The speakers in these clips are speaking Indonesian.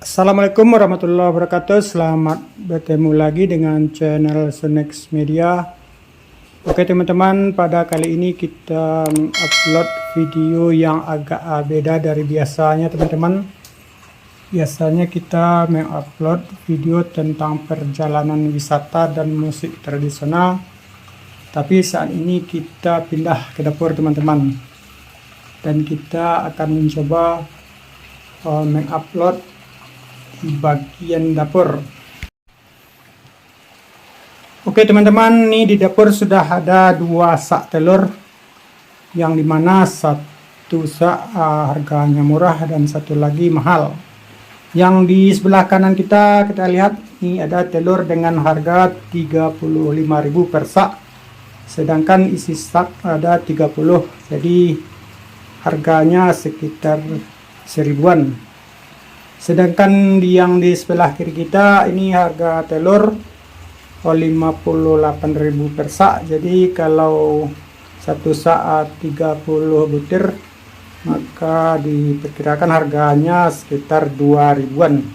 Assalamualaikum warahmatullahi wabarakatuh. Selamat bertemu lagi dengan channel Sunex Media. Oke teman-teman, pada kali ini kita mengupload video yang agak beda dari biasanya teman-teman. Biasanya kita mengupload video tentang perjalanan wisata dan musik tradisional. Tapi saat ini kita pindah ke dapur teman-teman. Dan kita akan mencoba mengupload bagian dapur. Oke teman-teman, ini di dapur sudah ada 2 sak telur, yang dimana satu sak harganya murah dan satu lagi mahal. Yang di sebelah kanan kita lihat ini ada telur dengan harga 35.000 per sak, sedangkan isi sak ada 30, jadi harganya sekitar 1000-an. Sedangkan yang di sebelah kiri kita ini harga telur 58.000 per sak. Jadi kalau satu sak 30 butir, maka diperkirakan harganya sekitar 2000-an.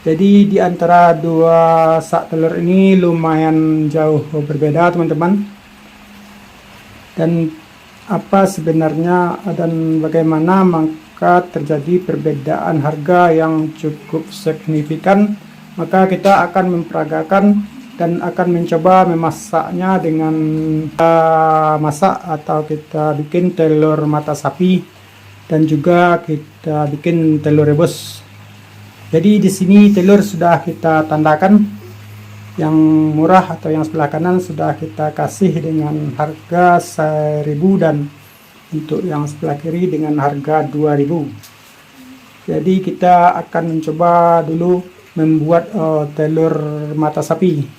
Jadi di antara 2 sak telur ini lumayan jauh berbeda teman-teman. Dan apa sebenarnya dan bagaimana terjadi perbedaan harga yang cukup signifikan, maka kita akan memperagakan dan akan mencoba memasaknya dengan masak atau kita bikin telur mata sapi dan juga kita bikin telur rebus. Jadi di sini telur sudah kita tandakan, yang murah atau yang sebelah kanan sudah kita kasih dengan harga 1000 dan untuk yang sebelah kiri dengan harga 2000. Jadi kita akan mencoba dulu membuat telur mata sapi.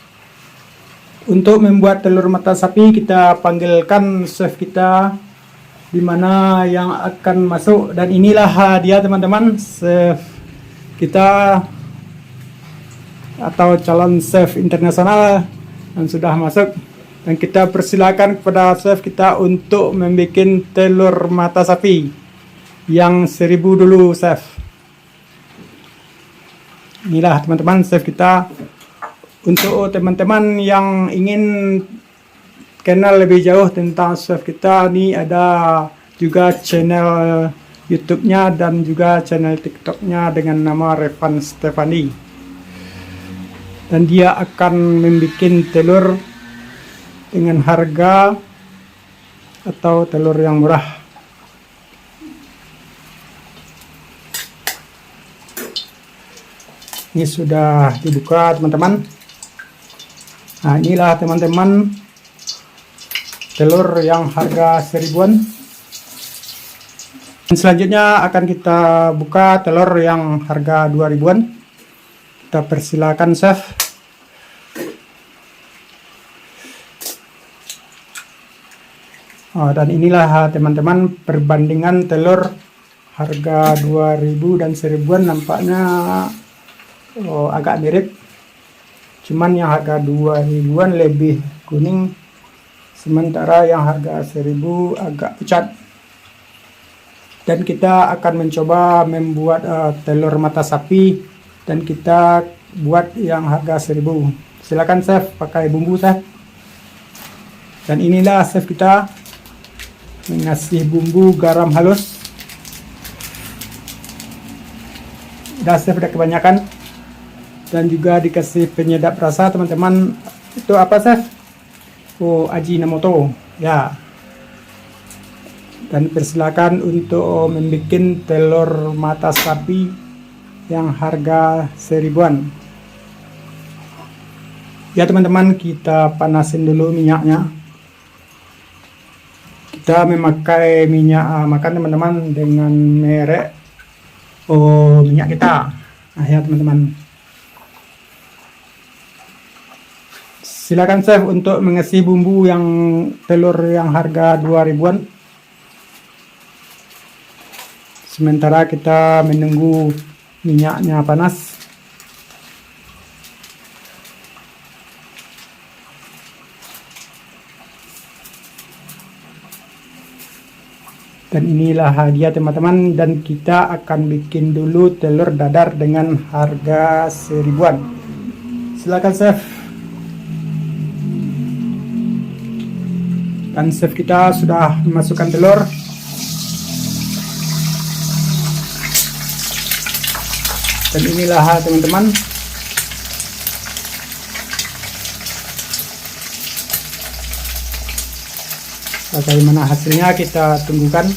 Untuk membuat telur mata sapi kita panggilkan chef kita, dimana yang akan masuk, dan inilah dia teman-teman, chef kita atau calon chef internasional yang sudah masuk. Dan kita persilakan kepada chef kita untuk membuat telur mata sapi yang 1000 dulu, chef. Inilah teman-teman chef kita. Untuk teman-teman yang ingin kenal lebih jauh tentang chef kita, ini ada juga channel YouTube-nya dan juga channel TikTok-nya dengan nama Revan Stefani. Dan dia akan membuat telur dengan harga atau telur yang murah. Ini sudah dibuka teman-teman. Nah inilah teman-teman telur yang harga 1000-an. Dan selanjutnya akan kita buka telur yang harga 2000-an. Kita persilakan chef. Dan inilah teman-teman perbandingan telur harga 2000 dan 1000-an, nampaknya agak mirip, cuman yang harga 2000-an lebih kuning, sementara yang harga 1000 agak pucat. Dan kita akan mencoba membuat telur mata sapi, dan kita buat yang harga 1000. Silakan chef, pakai bumbu chef. Dan inilah chef kita mengasih bumbu garam halus. Chef udah kebanyakan, dan juga dikasih penyedap rasa teman-teman. Itu apa chef? Oh, Ajinomoto ya. Dan persilakan untuk membuat telur mata sapi yang harga 1000-an. Ya teman-teman, kita panasin dulu minyaknya. Kita memakai minyak makan teman-teman dengan merek minyak kita. Nah ya teman-teman, silakan chef untuk mengisi bumbu yang telur yang harga 2000-an. Sementara kita menunggu minyaknya panas. Dan inilah hadiah teman-teman, dan kita akan bikin dulu telur dadar dengan harga 1000-an. Silakan chef. Dan chef kita sudah memasukkan telur. Dan inilah teman-teman, bagaimana hasilnya kita tunggukan.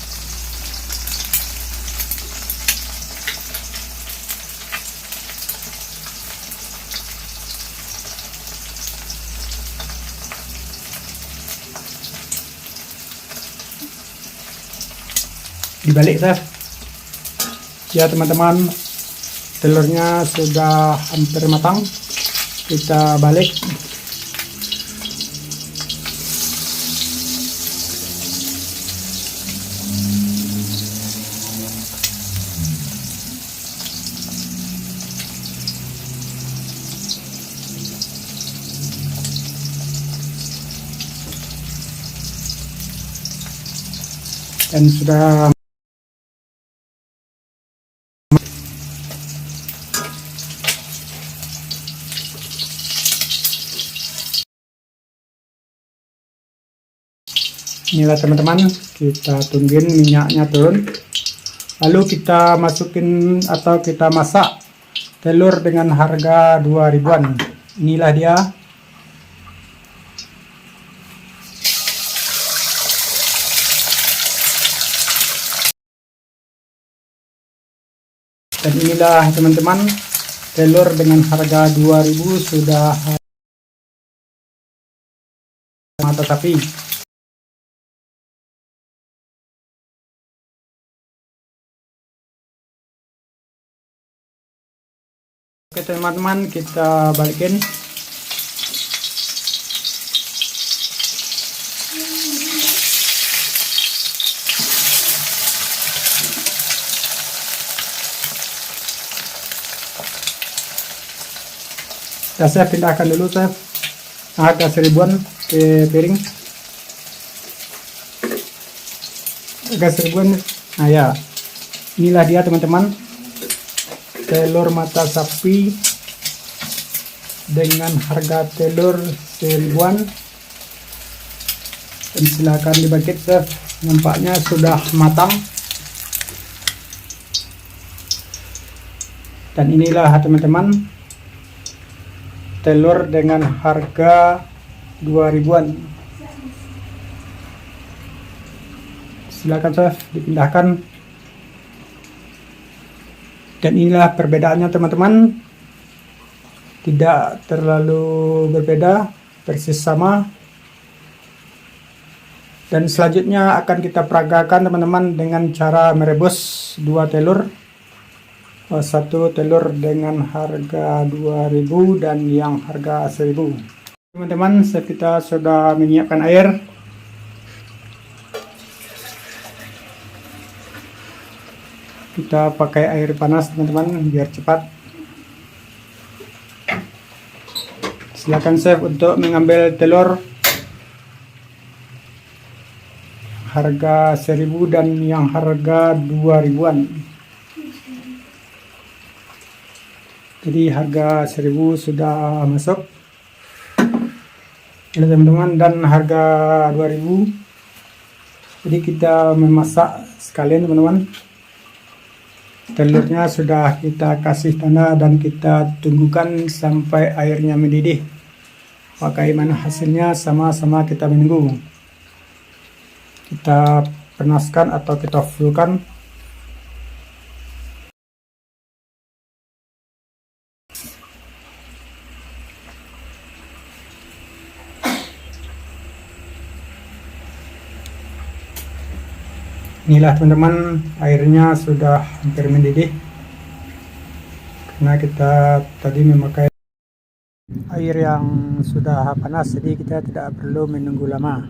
Dibalik chef. Ya teman-teman, telurnya sudah hampir matang. Kita balik. Dan sudah inilah teman-teman, kita tungguin minyaknya turun, lalu kita masukin atau kita masak telur dengan harga 2000-an. Inilah dia. Dan inilah teman-teman, telur dengan harga 2000 sudah mata sapi. Oke teman-teman, kita balikin. Ya, saya pindahkan dulu chef harga 1000-an ke piring. Harga 1000-an. Nah ya, inilah dia teman-teman, telur mata sapi dengan harga telur 1000-an. Dan silakan dibakit chef, nampaknya sudah matang. Dan inilah teman-teman, telur dengan harga 2000-an. Silakan chef, dipindahkan. Dan inilah perbedaannya teman-teman, tidak terlalu berbeda, persis sama. Dan selanjutnya akan kita peragakan teman-teman dengan cara merebus 2 telur. Satu telur dengan harga 2000 dan yang harga 1000. Teman-teman, kita sudah menyiapkan air. Kita pakai air panas teman-teman biar cepat. Silakan chef untuk mengambil telur harga 1000 dan yang harga 2000-an. Jadi harga 1000 sudah masuk. Ini teman-teman, dan harga 2000. Jadi kita memasak sekalian teman-teman. Telurnya sudah kita kasih tanah dan kita tunggukan sampai airnya mendidih. Bagaimana hasilnya sama-sama kita menunggu. Kita panaskan atau kita fullkan. Inilah teman-teman, airnya sudah hampir mendidih karena kita tadi memakai air yang sudah panas, jadi kita tidak perlu menunggu lama.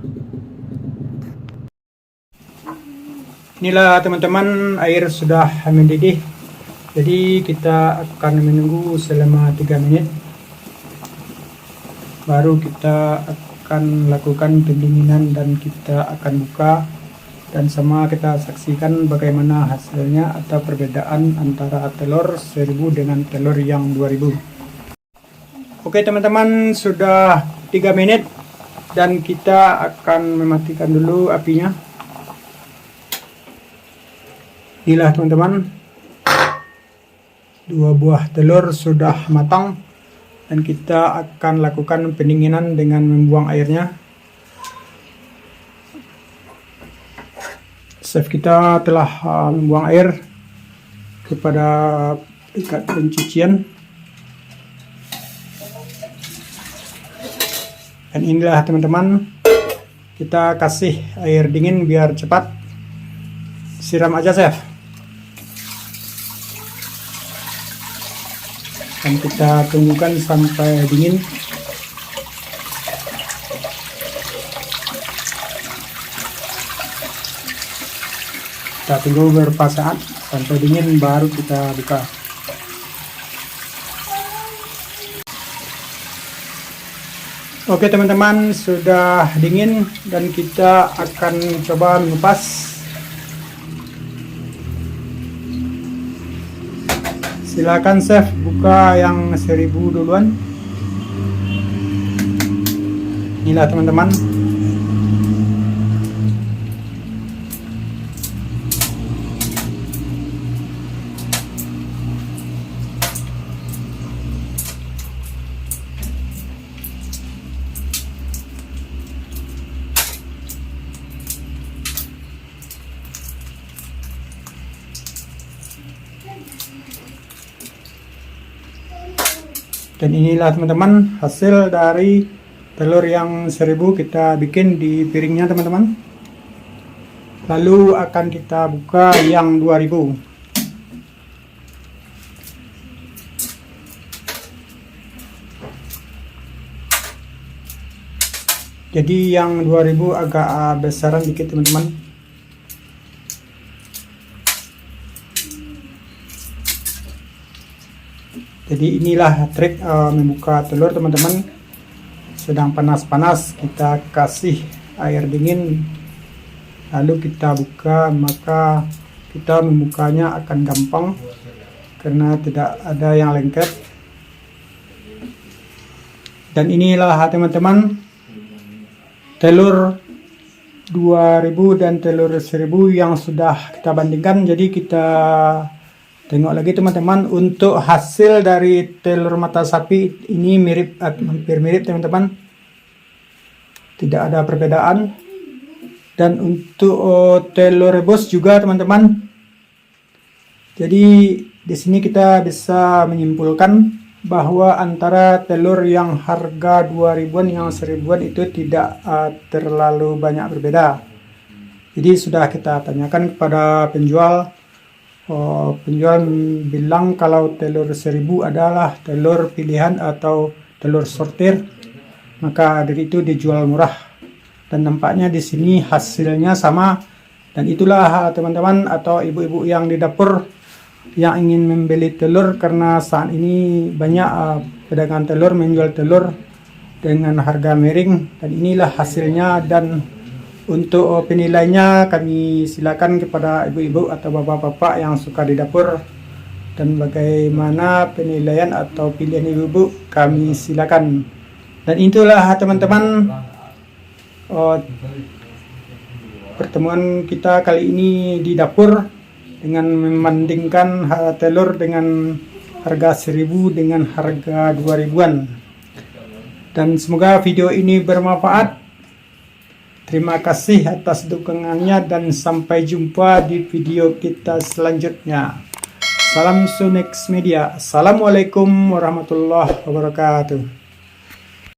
Inilah teman-teman, air sudah mendidih, jadi kita akan menunggu selama 3 menit, baru kita akan lakukan pendinginan dan kita akan buka Dan sama kita saksikan bagaimana hasilnya atau perbedaan antara telur 1000 dengan telur yang 2000. Oke teman-teman, sudah 3 menit dan kita akan mematikan dulu apinya. Inilah teman-teman, 2 buah telur sudah matang dan kita akan lakukan pendinginan dengan membuang airnya. Chef kita telah membuang air kepada ikat pencucian. Dan inilah teman-teman, kita kasih air dingin biar cepat. Siram aja chef. Dan kita tunggukan sampai dingin. Kita tunggu beberapa saat sampai dingin baru kita buka. Oke teman-teman, sudah dingin dan kita akan coba mengupas. Silakan chef, buka yang 1000 duluan. Inilah teman-teman. Dan inilah teman-teman hasil dari telur yang 1000 kita bikin di piringnya teman-teman. Lalu akan kita buka yang 2000. Jadi yang 2000 agak besaran dikit teman-teman. Jadi inilah trik membuka telur teman-teman. Sedang panas-panas kita kasih air dingin, lalu kita buka, maka kita membukanya akan gampang karena tidak ada yang lengket. Dan inilah teman-teman, telur 2000 dan telur 1000 yang sudah kita bandingkan. Jadi kita tengok lagi teman-teman, untuk hasil dari telur mata sapi ini mirip, hampir mirip teman-teman, tidak ada perbedaan. Dan untuk telur rebus juga teman-teman. Jadi di sini kita bisa menyimpulkan bahwa antara telur yang harga 2000-an yang 1000-an itu tidak terlalu banyak berbeda. Jadi sudah kita tanyakan kepada penjual. Penjual bilang kalau telur 1000 adalah telur pilihan atau telur sortir, maka dari itu dijual murah. Dan nampaknya di sini hasilnya sama. Dan itulah teman-teman atau ibu-ibu yang di dapur yang ingin membeli telur, karena saat ini banyak pedagang telur menjual telur dengan harga miring. Dan inilah hasilnya. Dan untuk penilainya kami silakan kepada ibu-ibu atau bapak-bapak yang suka di dapur. Dan bagaimana penilaian atau pilihan ibu-ibu kami silakan. Dan itulah teman-teman pertemuan kita kali ini di dapur dengan membandingkan telur dengan harga 1000 dengan harga 2000-an. Dan semoga video ini bermanfaat. Terima kasih atas dukungannya dan sampai jumpa di video kita selanjutnya. Salam Sunex Media. Assalamualaikum warahmatullahi wabarakatuh.